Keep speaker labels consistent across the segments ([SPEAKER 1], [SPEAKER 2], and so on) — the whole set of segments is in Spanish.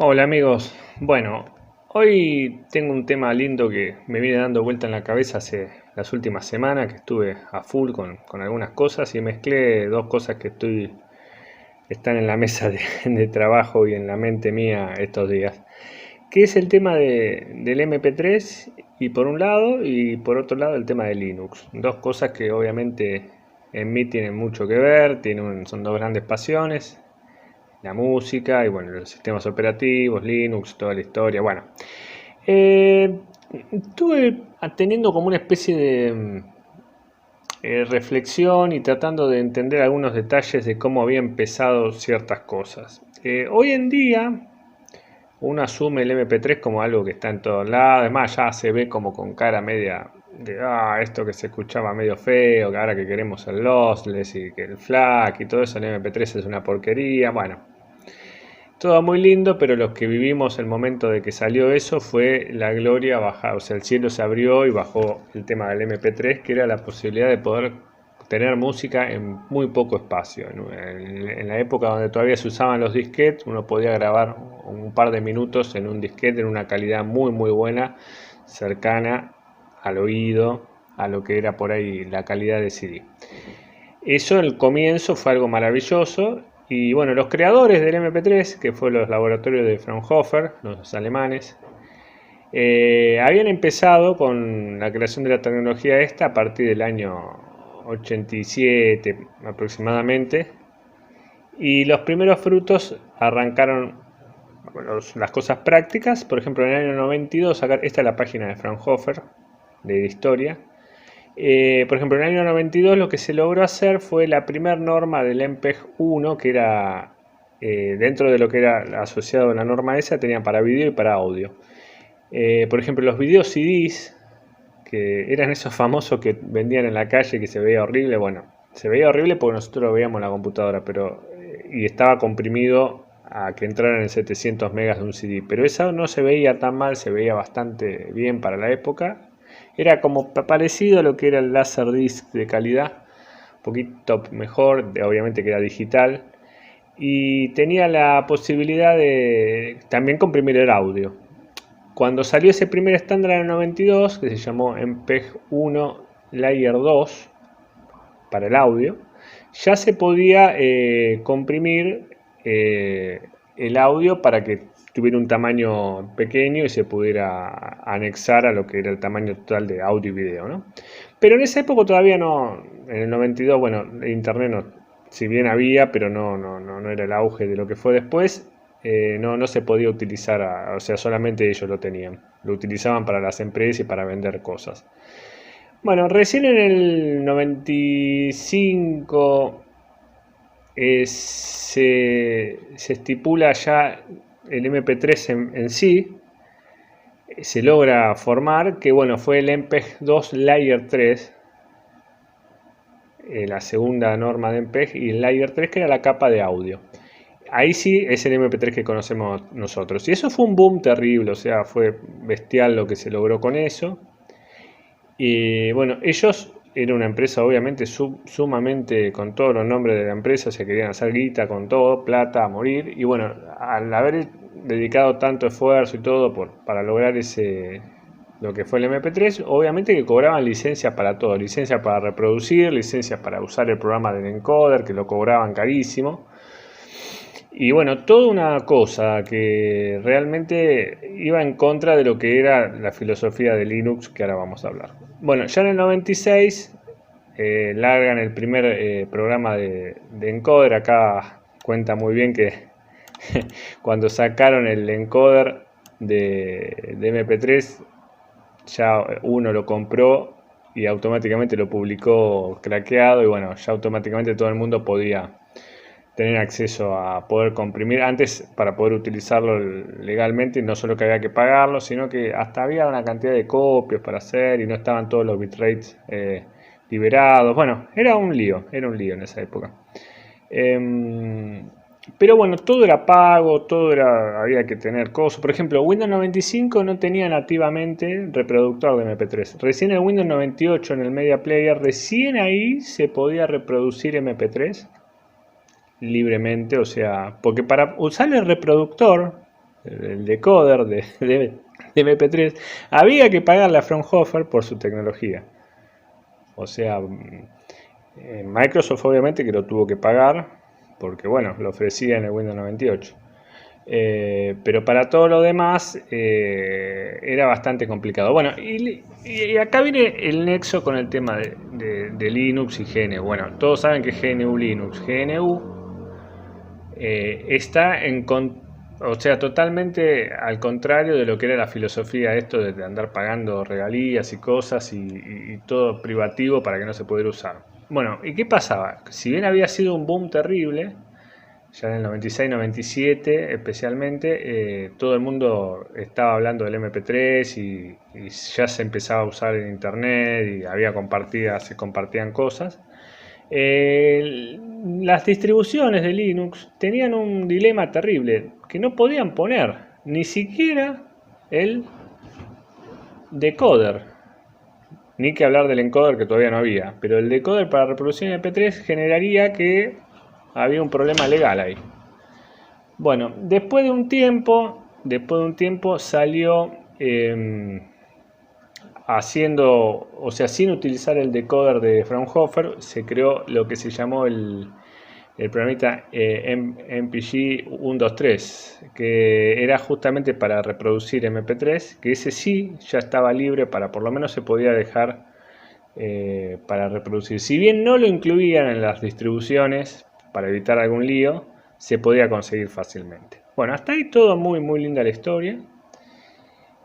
[SPEAKER 1] Hola amigos, bueno, hoy tengo un tema lindo que me viene dando vuelta en la cabeza hace las últimas semanas, que estuve a full con algunas cosas y mezclé dos cosas están en la mesa de trabajo y en la mente mía estos días, que es el tema del MP3 y por un lado, y por otro lado el tema de Linux. Dos cosas que obviamente en mí tienen mucho que ver, son dos grandes pasiones, la música y bueno, los sistemas operativos, Linux, toda la historia. Bueno, eh, estuve teniendo como una especie de reflexión y tratando de entender algunos detalles de cómo había empezado ciertas cosas. Hoy en día uno asume el MP3 como algo que está en todos lados, además ya se ve como con cara media de, esto que se escuchaba medio feo, que ahora que queremos el lossless y que el FLAC y todo eso, el MP3 es una porquería. Bueno, todo muy lindo, pero los que vivimos el momento de que salió eso fue la gloria bajar, o sea, el cielo se abrió y bajó el tema del MP3, que era la posibilidad de poder tener música en muy poco espacio. En la época donde todavía se usaban los disquetes, uno podía grabar un par de minutos en un disquete en una calidad muy buena, cercana al oído, a lo que era por ahí la calidad de CD. Eso el comienzo fue algo maravilloso y bueno, los creadores del MP3, que fue los laboratorios de Fraunhofer, los alemanes, habían empezado con la creación de la tecnología esta a partir del año 87 aproximadamente, y los primeros frutos arrancaron, bueno, las cosas prácticas. Por ejemplo, en el año 92, esta es la página de Fraunhofer de historia. Por ejemplo, en el año 92 lo que se logró hacer fue la primera norma del MPEG-1, que era dentro de lo que era asociado a la norma esa, tenían para vídeo y para audio. Por ejemplo, los videos CDs, que eran esos famosos que vendían en la calle, que se veía horrible. Bueno, se veía horrible porque nosotros lo veíamos en la computadora, pero y estaba comprimido a que entraran en 700 megas de un CD, pero eso no se veía tan mal, se veía bastante bien para la época. Era como parecido a lo que era el Laserdisc de calidad, un poquito mejor, obviamente que era digital, y tenía la posibilidad de también comprimir el audio. Cuando salió ese primer estándar en el 92, que se llamó MPEG-1 Layer 2 para el audio, ya se podía comprimir el audio para que tuviera un tamaño pequeño y se pudiera anexar a lo que era el tamaño total de audio y video, ¿no? Pero en esa época todavía no, en el 92, bueno, internet no, si bien había, pero no era el auge de lo que fue después. No se podía utilizar, o sea, solamente ellos lo tenían. Lo utilizaban para las empresas y para vender cosas. Bueno, recién en el 95 se estipula ya el MP3 en sí, se logra formar, que bueno, fue el MPEG-2 Layer 3, la segunda norma de MPEG, y el Layer 3 que era la capa de audio. Ahí sí es el MP3 que conocemos nosotros. Y eso fue un boom terrible, o sea, fue bestial lo que se logró con eso. Y bueno, ellos eran una empresa obviamente sumamente con todos los nombres de la empresa, se querían hacer guita con todo, plata a morir. Y bueno, al haber dedicado tanto esfuerzo y todo para lograr lo que fue el MP3, obviamente que cobraban licencia para todo, licencia para reproducir, licencia para usar el programa del encoder, que lo cobraban carísimo. Y bueno, toda una cosa que realmente iba en contra de lo que era la filosofía de Linux, que ahora vamos a hablar. Bueno, ya en el 96 largan el primer programa de encoder. Acá cuenta muy bien que cuando sacaron el encoder de MP3, ya uno lo compró y automáticamente lo publicó craqueado, y bueno, ya automáticamente todo el mundo podía tener acceso a poder comprimir. Antes, para poder utilizarlo legalmente, no solo que había que pagarlo, sino que hasta había una cantidad de copias para hacer y no estaban todos los bitrates liberados. Bueno, era un lío en esa época. Pero bueno, todo era pago, había que tener cosas. Por ejemplo, Windows 95 no tenía nativamente reproductor de MP3. Recién en Windows 98, en el Media Player, recién ahí se podía reproducir MP3 libremente, o sea, porque para usar el reproductor el decoder de MP3, había que pagarle a Fraunhofer por su tecnología. O sea, Microsoft obviamente que lo tuvo que pagar, porque bueno, lo ofrecía en el Windows 98. Pero para todo lo demás era bastante complicado. Bueno, y acá viene el nexo con el tema de Linux y GNU. Bueno, todos saben que GNU Linux, GNU está o sea, totalmente al contrario de lo que era la filosofía esto de andar pagando regalías y cosas y todo privativo para que no se pudiera usar. Bueno, ¿y qué pasaba? Si bien había sido un boom terrible, ya en el 96-97 especialmente, todo el mundo estaba hablando del MP3 y ya se empezaba a usar en internet y se compartían cosas. Las distribuciones de Linux tenían un dilema terrible, que no podían poner ni siquiera el decoder, ni que hablar del encoder que todavía no había, pero el decoder para reproducción MP3 generaría que había un problema legal ahí. Bueno, después de un tiempo salió o sea, sin utilizar el decoder de Fraunhofer, se creó lo que se llamó el programita MPG 123, que era justamente para reproducir MP3, que ese sí ya estaba libre por lo menos se podía dejar para reproducir. Si bien no lo incluían en las distribuciones, para evitar algún lío, se podía conseguir fácilmente. Bueno, hasta ahí todo muy linda la historia.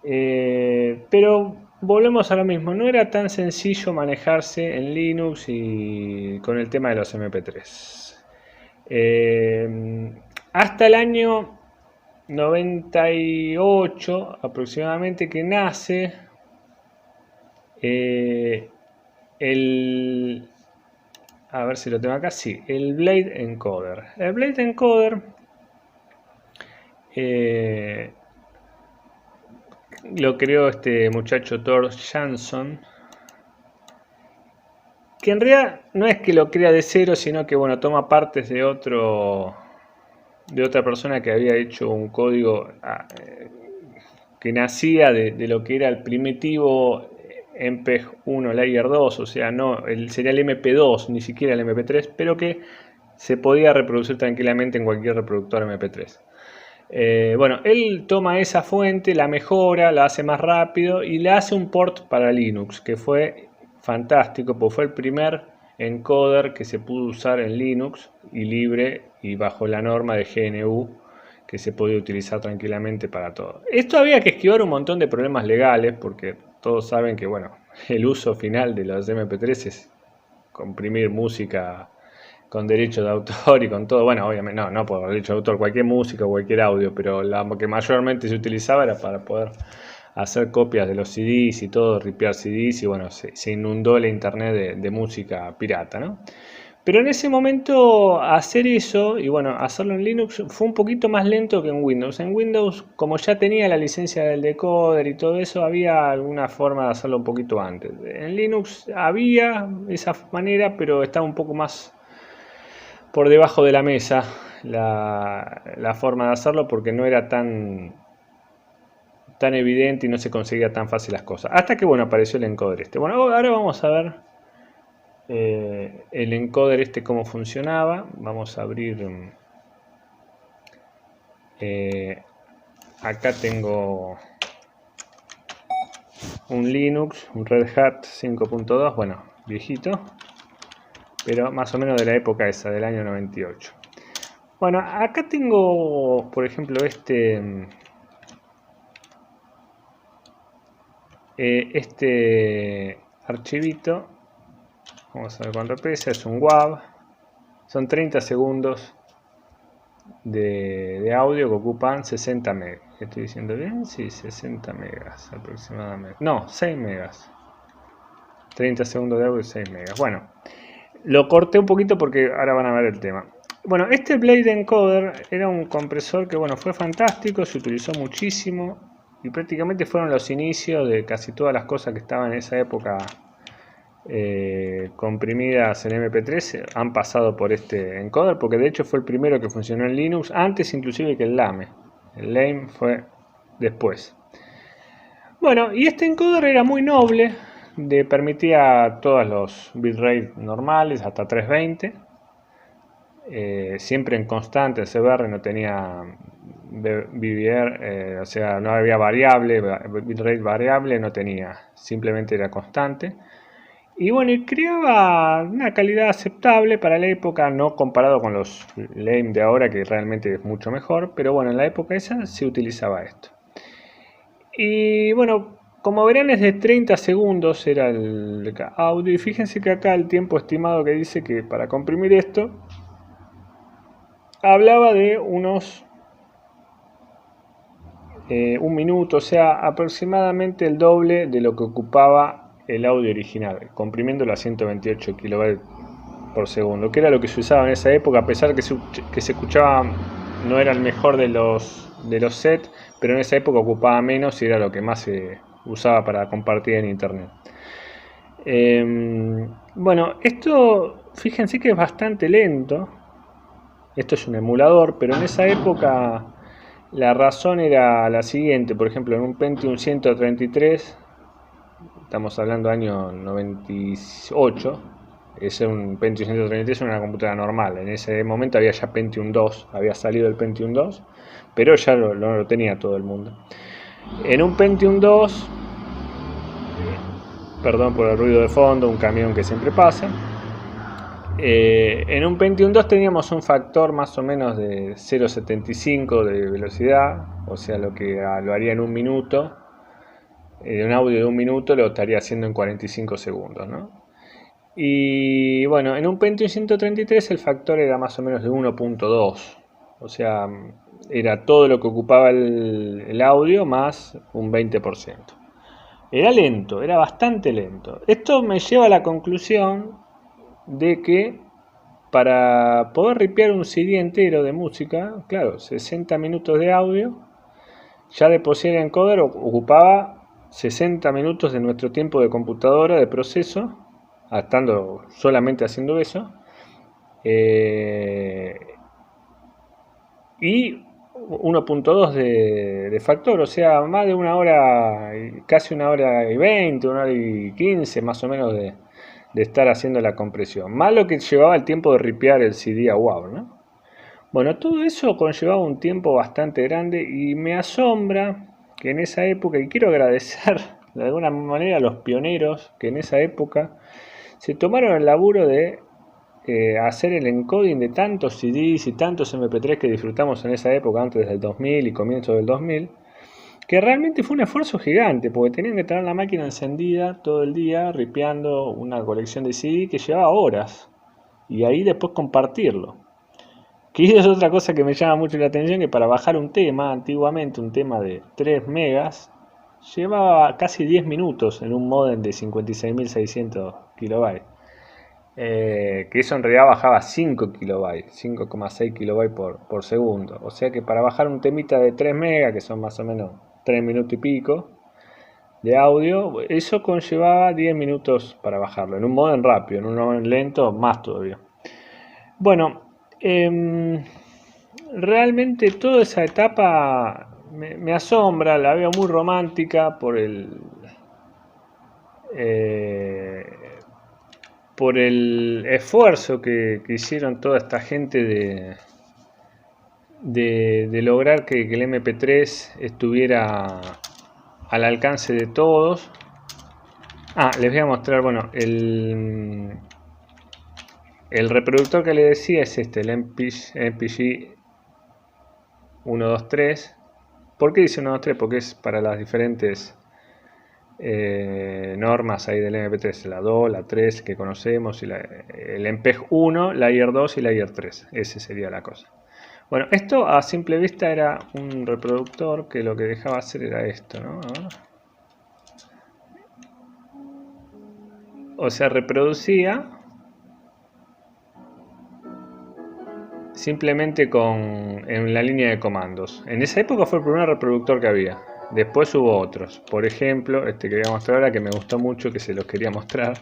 [SPEAKER 1] Pero volvemos a lo mismo, no era tan sencillo manejarse en Linux y con el tema de los MP3. Hasta el año 98 aproximadamente que nace a ver si lo tengo acá, sí, el Blade Encoder. El Blade Encoder lo creó este muchacho Thor Jansson, que en realidad no es que lo crea de cero, sino que bueno, toma partes de otra persona que había hecho un código que nacía de lo que era el primitivo MPEG 1 Layer 2, o sea, sería el MP2, ni siquiera el MP3, pero que se podía reproducir tranquilamente en cualquier reproductor MP3. Bueno, él toma esa fuente, la mejora, la hace más rápido y le hace un port para Linux, que fue fantástico, porque fue el primer encoder que se pudo usar en Linux y libre y bajo la norma de GNU, que se podía utilizar tranquilamente para todo. Esto había que esquivar un montón de problemas legales, porque todos saben que bueno, el uso final de los MP3 es comprimir música con derecho de autor y con todo. Bueno, obviamente no por derecho de autor, cualquier música, cualquier audio, pero la que mayormente se utilizaba era para poder hacer copias de los CDs y todo, ripear CDs y bueno, se inundó la internet de música pirata, ¿no? Pero en ese momento hacer eso y bueno, hacerlo en Linux fue un poquito más lento que en Windows. En Windows, como ya tenía la licencia del decoder y todo eso, había alguna forma de hacerlo un poquito antes. En Linux había esa manera, pero estaba un poco más por debajo de la mesa la forma de hacerlo porque no era tan evidente y no se conseguía tan fácil las cosas. Hasta que bueno, apareció el encoder este. Bueno, ahora vamos a ver el encoder este cómo funcionaba. Vamos a abrir acá tengo un Linux, un Red Hat 5.2, bueno, viejito, pero más o menos de la época esa, del año 98. Bueno, acá tengo, por ejemplo, este archivito. Vamos a ver cuánto pesa, es un WAV. Son 30 segundos de audio que ocupan 60 megas. ¿Estoy diciendo bien? Sí, 60 megas aproximadamente. No, 6 megas. 30 segundos de audio y 6 megas. Bueno, lo corté un poquito porque ahora van a ver el tema. Bueno, este Blade Encoder era un compresor que bueno, fue fantástico, se utilizó muchísimo y prácticamente fueron los inicios de casi todas las cosas que estaban en esa época comprimidas en MP3 han pasado por este encoder, porque de hecho fue el primero que funcionó en Linux, antes inclusive que el LAME. El lame fue después. Bueno, y este encoder era muy noble, permitía todos los bitrates normales hasta 320, siempre en constante. El CBR no tenía BBR, o sea, no había variable, bitrate variable no tenía, simplemente era constante. Y bueno, y creaba una calidad aceptable para la época, no comparado con los lame de ahora, que realmente es mucho mejor, pero bueno, en la época esa se utilizaba esto. Y bueno, como verán es de 30 segundos era el audio, y fíjense que acá el tiempo estimado que dice que para comprimir esto hablaba de unos 1 minuto, o sea, aproximadamente el doble de lo que ocupaba el audio original, comprimiéndolo a 128 kilobytes por segundo, que era lo que se usaba en esa época, a pesar que se escuchaba, no era el mejor de los sets, pero en esa época ocupaba menos y era lo que más se usaba para compartir en internet. Bueno, esto fíjense que es bastante lento. Esto es un emulador, pero en esa época la razón era la siguiente. Por ejemplo, en un Pentium 133, estamos hablando año 98, ese un Pentium 133 era una computadora normal. En ese momento había ya Pentium 2, había salido el Pentium 2, pero ya no lo tenía todo el mundo. En un Pentium 2, perdón por el ruido de fondo, un camión que siempre pasa. En un Pentium 2 teníamos un factor más o menos de 0,75 de velocidad, o sea, lo haría en 1 minuto. Un audio de 1 minuto lo estaría haciendo en 45 segundos, ¿no? Y bueno, en un Pentium 133 el factor era más o menos de 1.2, o sea, era todo lo que ocupaba el audio más un 20%. Era lento, era bastante lento. Esto me lleva a la conclusión de que para poder ripear un CD entero de música, claro, 60 minutos de audio, ya de por sí el encoder ocupaba 60 minutos de nuestro tiempo de computadora de proceso, estando solamente haciendo eso, y 1.2 de factor, o sea, más de 1 hora, casi 1 hora y 20, 1 hora y 15 más o menos de estar haciendo la compresión, más lo que llevaba el tiempo de ripear el CD a WAV, ¿no? Bueno, todo eso conllevaba un tiempo bastante grande y me asombra que en esa época, y quiero agradecer de alguna manera a los pioneros que en esa época se tomaron el laburo de hacer el encoding de tantos CDs y tantos MP3 que disfrutamos en esa época, antes del 2000 y comienzo del 2000, que realmente fue un esfuerzo gigante, porque tenían que tener la máquina encendida todo el día, ripeando una colección de CD que llevaba horas, y ahí después compartirlo. Que es otra cosa que me llama mucho la atención, que para bajar un tema, antiguamente un tema de 3 megas, llevaba casi 10 minutos en un modem de 56.600 kilobytes. Que eso en realidad bajaba 5 kilobytes, 5,6 kilobytes por segundo. O sea que para bajar un temita de 3 megas, que son más o menos 3 minutos y pico de audio, eso conllevaba 10 minutos para bajarlo. En un modem rápido, en un modem lento, más todavía. Bueno, realmente toda esa etapa me asombra, la veo muy romántica por el esfuerzo que hicieron toda esta gente de lograr que el MP3 estuviera al alcance de todos. Les voy a mostrar, bueno, el reproductor que le decía es este, el MPG 123. ¿Por qué dice 123? Porque es para las diferentes normas ahí del MP3, la 2, la 3 que conocemos, y el MPEG 1, la IR 2 y la IR 3. Esa sería la cosa. Bueno, esto a simple vista era un reproductor que lo que dejaba hacer era esto, ¿no? O sea, reproducía simplemente en la línea de comandos. En esa época fue el primer reproductor que había. Después hubo otros. Por ejemplo, este que voy a mostrar ahora, que me gustó mucho, que se los quería mostrar.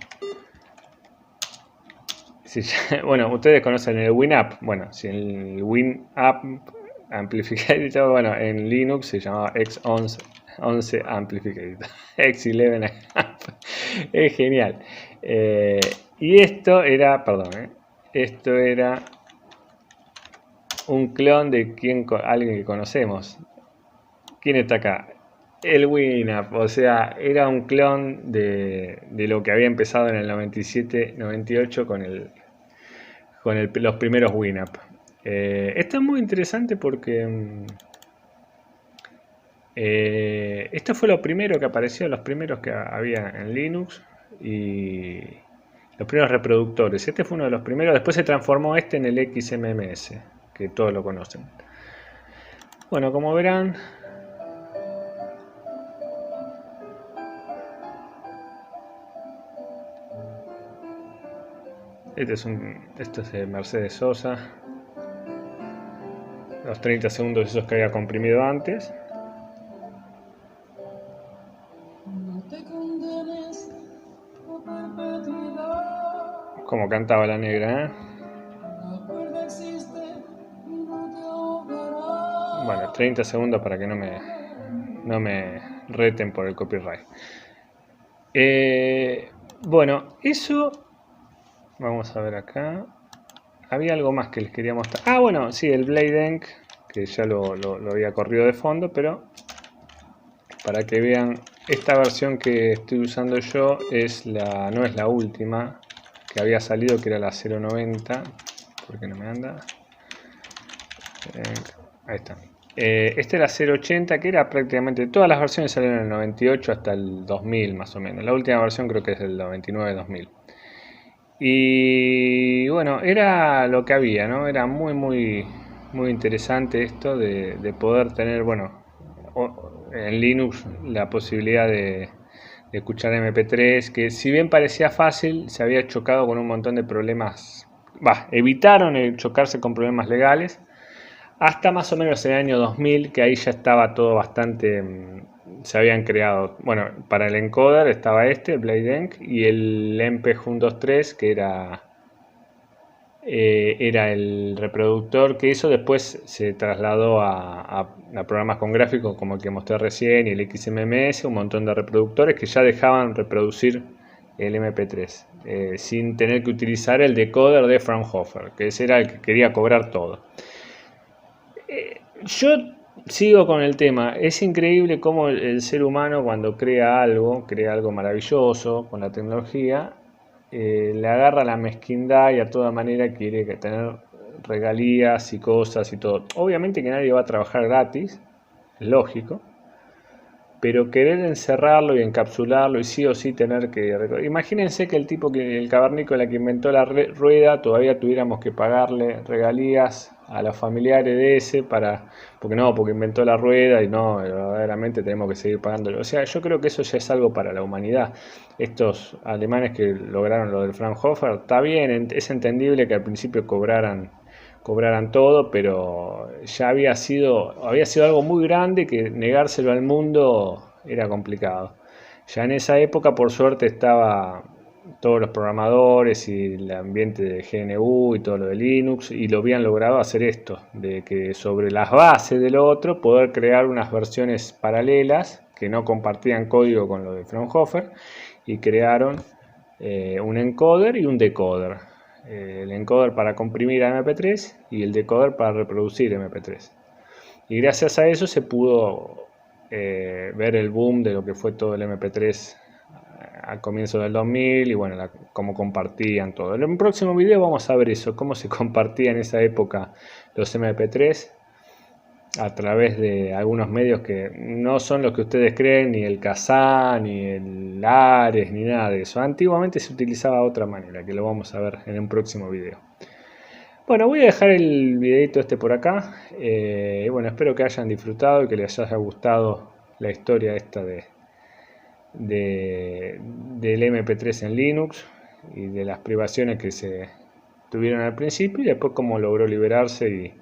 [SPEAKER 1] Bueno, ustedes conocen el Winamp. Bueno, si el Winamp Amplificator, bueno, en Linux se llamaba X11 Amplificator, X11 es genial. Y esto era, perdón, esto era un clon de alguien que conocemos. ¿Quién está acá? El Winamp, o sea, era un clon de lo que había empezado en el 97-98 con los primeros Winamp. Esto es muy interesante porque esto fue lo primero que apareció, los primeros que había en Linux y los primeros reproductores. Este fue uno de los primeros, después se transformó en el XMMS, que todos lo conocen. Bueno, como verán, esto es de Mercedes Sosa, los 30 segundos esos que había comprimido antes. Como cantaba la negra, Bueno, 30 segundos para que no me reten por el copyright. Bueno, eso... Vamos a ver acá. Había algo más que les quería mostrar. Ah, bueno, sí, el Bladenk, que ya lo había corrido de fondo, pero para que vean, esta versión que estoy usando yo no es la última que había salido, que era la 090. ¿Por qué no me anda? Ahí está. Esta era 080, que era prácticamente... Todas las versiones salieron en el 98 hasta el 2000 más o menos. La última versión creo que es del 99-2000. Y bueno, era lo que había, ¿no? Era muy interesante esto de poder tener, bueno, en Linux la posibilidad de escuchar MP3, que si bien parecía fácil, se había chocado con un montón de problemas. Evitaron chocarse con problemas legales hasta más o menos el año 2000, que ahí ya estaba todo bastante... Se habían creado, bueno, para el encoder estaba el Bladenk, y el MP123, que era el reproductor, que eso después se trasladó a programas con gráficos como el que mostré recién y el XMMS, un montón de reproductores que ya dejaban reproducir el MP3 sin tener que utilizar el decoder de Fraunhofer, que ese era el que quería cobrar todo. Yo sigo con el tema. Es increíble cómo el ser humano, cuando crea algo maravilloso con la tecnología, le agarra la mezquindad y a toda manera quiere tener regalías y cosas y todo. Obviamente que nadie va a trabajar gratis, es lógico, pero querer encerrarlo y encapsularlo y sí o sí tener que... Imagínense que el cavernícola que inventó la rueda, todavía tuviéramos que pagarle regalías a los familiares de ese porque inventó la rueda y no, verdaderamente tenemos que seguir pagándolo. O sea, yo creo que eso ya es algo para la humanidad. Estos alemanes que lograron lo del Fraunhofer, está bien, es entendible que al principio cobraran todo, pero ya había sido algo muy grande que negárselo al mundo era complicado. Ya en esa época, por suerte, estaba todos los programadores y el ambiente de GNU y todo lo de Linux, y lo habían logrado hacer esto, de que sobre las bases del otro poder crear unas versiones paralelas que no compartían código con lo de Fraunhofer, y crearon un encoder y un decoder. El encoder para comprimir a MP3 y el decoder para reproducir MP3. Y gracias a eso se pudo ver el boom de lo que fue todo el MP3 al comienzo del 2000 y bueno, cómo compartían todo. En un próximo video vamos a ver eso, cómo se compartían en esa época los MP3 a través de algunos medios que no son los que ustedes creen, ni el Kazaa, ni el Ares, ni nada de eso. Antiguamente se utilizaba de otra manera, que lo vamos a ver en un próximo video. Bueno, voy a dejar el videito por acá. Bueno, espero que hayan disfrutado y que les haya gustado la historia esta del MP3 en Linux y de las privaciones que se tuvieron al principio y después cómo logró liberarse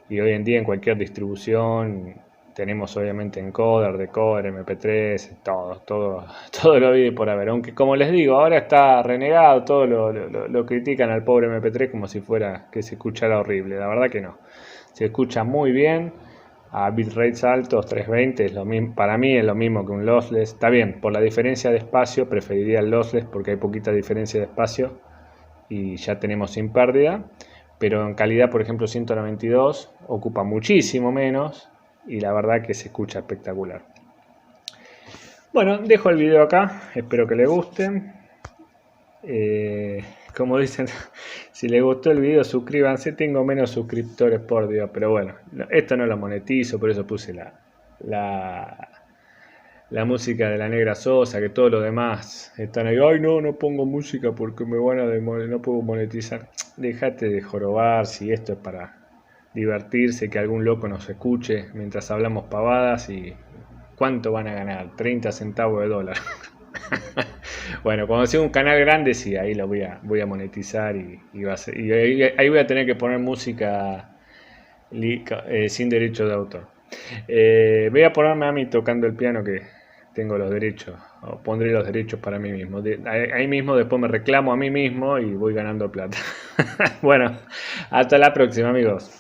[SPEAKER 1] y hoy en día en cualquier distribución tenemos obviamente encoder, decoder, MP3, todo lo vive por haber. Aunque como les digo, ahora está renegado, todo lo critican al pobre MP3 como si fuera que se escuchara horrible. La verdad que no. se escucha muy bien. A bitrates altos, 320, es lo mismo, para mí es lo mismo que un lossless. Está bien, por la diferencia de espacio preferiría el lossless porque hay poquita diferencia de espacio y ya tenemos sin pérdida. Pero en calidad, por ejemplo, 192 ocupa muchísimo menos y la verdad que se escucha espectacular. Bueno, dejo el video acá, espero que les guste. Como dicen, si les gustó el video suscríbanse, tengo menos suscriptores por Dios, pero bueno, esto no lo monetizo, por eso puse la música de la Negra Sosa, que todo lo demás están ahí, ay no pongo música porque me van a no puedo monetizar. Dejate de jorobar, si esto es para divertirse, que algún loco nos escuche mientras hablamos pavadas y ¿cuánto van a ganar? 30 centavos de dólar. Bueno, cuando sea un canal grande, sí, ahí lo voy a monetizar y ahí voy a tener que poner música sin derecho de autor. Voy a ponerme a mí tocando el piano que tengo los derechos, o pondré los derechos para mí mismo. Ahí mismo después me reclamo a mí mismo y voy ganando plata. Bueno, hasta la próxima, amigos.